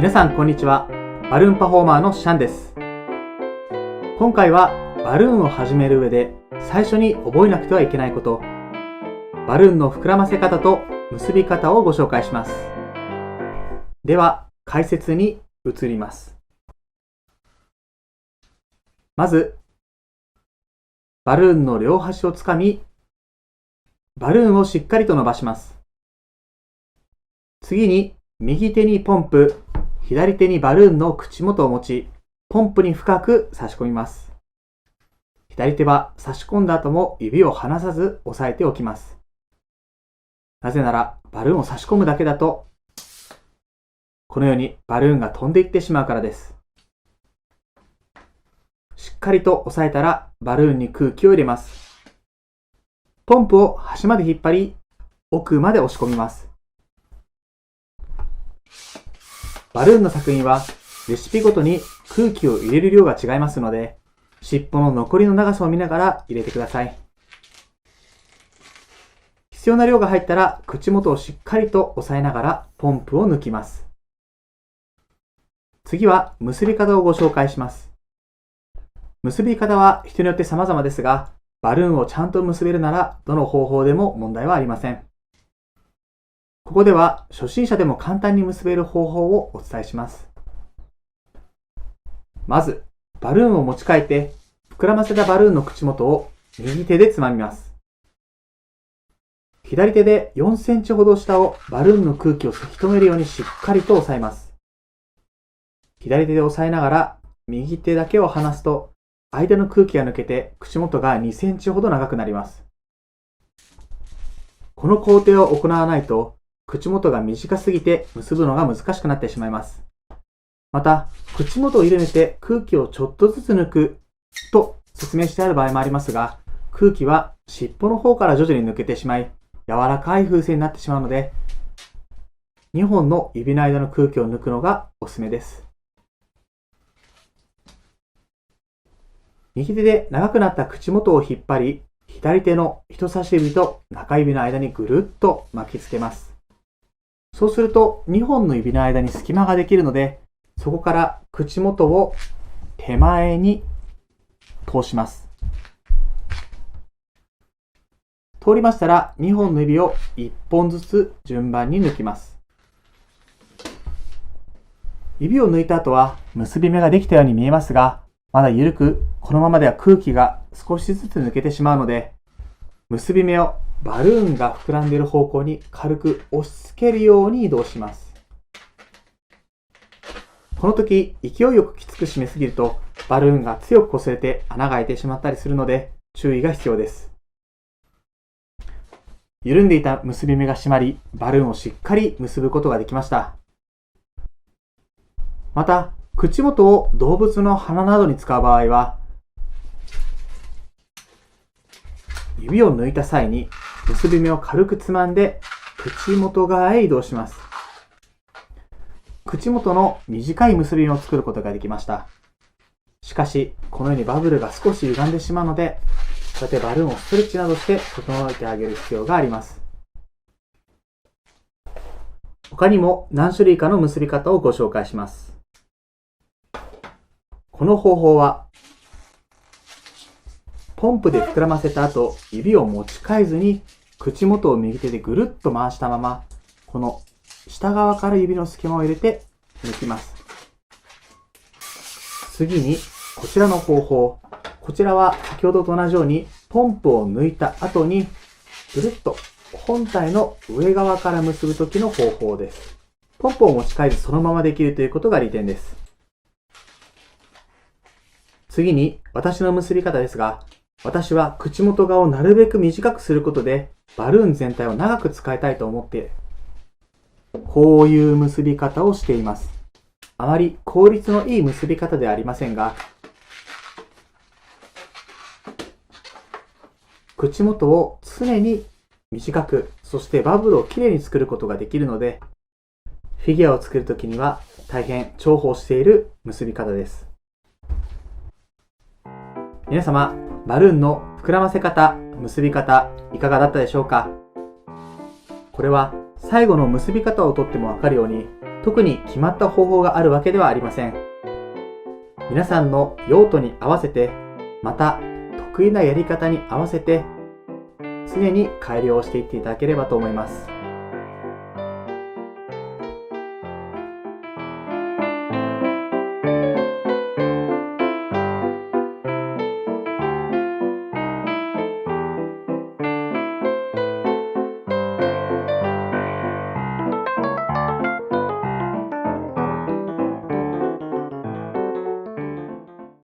皆さんこんにちは。バルーンパフォーマーのシャンです。今回はバルーンを始める上で最初に覚えなくてはいけないこと、バルーンの膨らませ方と結び方をご紹介します。では解説に移ります。まずバルーンの両端をつかみ、バルーンをしっかりと伸ばします。次に右手にポンプ、左手にバルーンの口元を持ち、ポンプに深く差し込みます。左手は差し込んだ後も指を離さず押さえておきます。なぜならバルーンを差し込むだけだと、このようにバルーンが飛んでいってしまうからです。しっかりと押さえたらバルーンに空気を入れます。ポンプを端まで引っ張り、奥まで押し込みます。バルーンの作品はレシピごとに空気を入れる量が違いますので、尻尾の残りの長さを見ながら入れてください。必要な量が入ったら口元をしっかりと押さえながらポンプを抜きます。次は結び方をご紹介します。結び方は人によって様々ですが、バルーンをちゃんと結べるならどの方法でも問題はありません。ここでは初心者でも簡単に結べる方法をお伝えします。まず、バルーンを持ち替えて、膨らませたバルーンの口元を右手でつまみます。左手で4センチほど下をバルーンの空気をせき止めるようにしっかりと押さえます。左手で押さえながら、右手だけを離すと、間の空気が抜けて口元が2センチほど長くなります。この工程を行わないと、口元が短すぎて結ぶのが難しくなってしまいます。また、口元を緩めて空気をちょっとずつ抜くと説明してある場合もありますが、空気は尻尾の方から徐々に抜けてしまい、柔らかい風船になってしまうので、2本の指の間の空気を抜くのがおすすめです。右手で長くなった口元を引っ張り、左手の人差し指と中指の間にぐるっと巻きつけます。そうすると2本の指の間に隙間ができるので、そこから口元を手前に通します。通りましたら2本の指を1本ずつ順番に抜きます。指を抜いた後は結び目ができたように見えますが、まだ緩く、このままでは空気が少しずつ抜けてしまうので、結び目をバルーンが膨らんでいる方向に軽く押し付けるように移動します。この時、勢いよくきつく締めすぎると、バルーンが強く擦れて穴が開いてしまったりするので、注意が必要です。緩んでいた結び目が締まり、バルーンをしっかり結ぶことができました。また、口元を動物の鼻などに使う場合は、指を抜いた際に結び目を軽くつまんで口元側へ移動します。口元の短い結び目を作ることができました。しかし、このようにバブルが少し歪んでしまうので、こうやってバルーンをストレッチなどして整えてあげる必要があります。他にも何種類かの結び方をご紹介します。この方法は、ポンプで膨らませた後、指を持ち替えずに口元を右手でぐるっと回したまま、この下側から指の隙間を入れて抜きます。次にこちらの方法。こちらは先ほどと同じようにポンプを抜いた後にぐるっと本体の上側から結ぶ時の方法です。ポンプを持ち替えずそのままできるということが利点です。次に私の結び方ですが、私は口元側をなるべく短くすることでバルーン全体を長く使いたいと思って、こういう結び方をしています。あまり効率のいい結び方ではありませんが、口元を常に短く、そしてバブルをきれいに作ることができるので、フィギュアを作るときには大変重宝している結び方です。皆様、バルーンの膨らませ方、結び方、いかがだったでしょうか？これは最後の結び方をとってもわかるように、特に決まった方法があるわけではありません。皆さんの用途に合わせて、また得意なやり方に合わせて、常に改良していっていただければと思います。